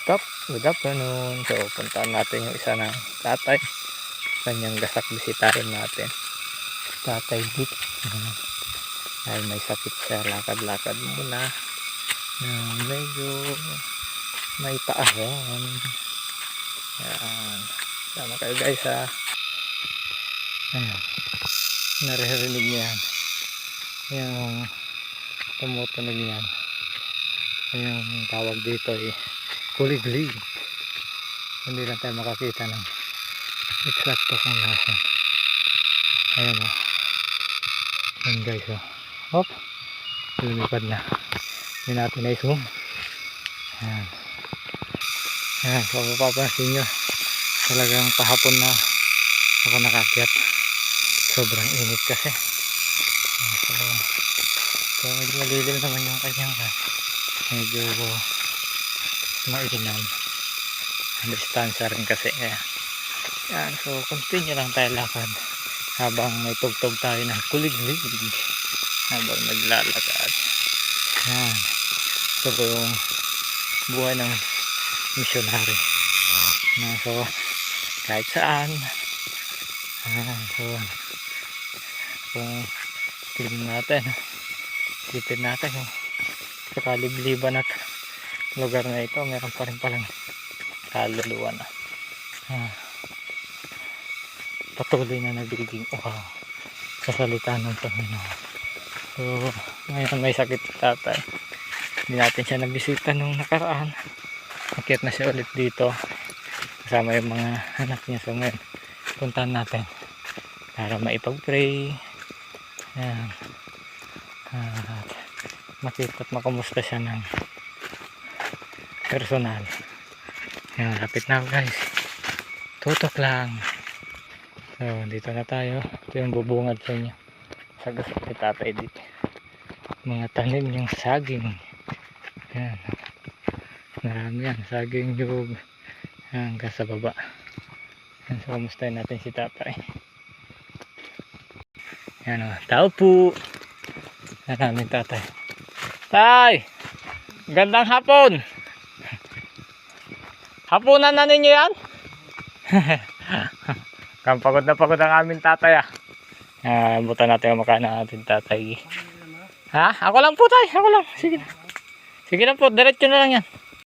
Stop, good afternoon. So, puntaan natin yung isa ng tatay. Kanyang gasak bisitahin natin. Tatay Dick. Dahil may sakit siya, lakad-lakad muna. Medyo may paahan. Yan. Sama kayo guys ha. Ayan. Naririnig niya yan. Yung tumutunog niyan. Yung tawag dito eh. Kuliglig. Hindi lang tayo makakita ng eksakto kung nasan. Ayan o. Ayan guys o. Hop. Lumipad na. Hindi natin na i-zoom. Ayan. Ayan. So mapapansin nyo. Talagang pahapon na ako nakakyat. Sobrang init kasi. So medyo malilim naman yung kanyang medyo mainam. Distansya rin kasi yan. So continue lang tayo lakad habang may tugtog tayo ng kuliglig habang naglalakad. Yan. Ito po yung buhay ng misyonary so kahit saan. So kung tingin natin isipin natin sa kalibliban at lugar na ito meron pa rin palang kaluluwa na patuloy na nagiging sa salita ng Panginoon. So ngayon may sakit si tatay, hindi natin siya nabisita nung nakaraan. Nakit na siya ulit dito kasama yung mga anak niya. So ngayon puntahan natin para maipag-pray at makita at makumusta siya ng personal. Yan, lapit na ako guys. Tutok lang. So dito na tayo. Ito yung bubungad sa inyo. Sagasok si tatay dito. Mga tanim yung saging. Yan. Marami yan. Saging yung hanggang sa baba. Yan, so kamustahin natin si tatay. Yan o. Tao po. Yan namin tatay. Tay! Gandang hapon! Hapunan na ninyo yan? Pagod na pagod ang aming tatay buta natin yung makain ng ating tatay. Ha? Ako lang po tay. Ako lang. Sige na. Sige na po. Diretso na lang yan.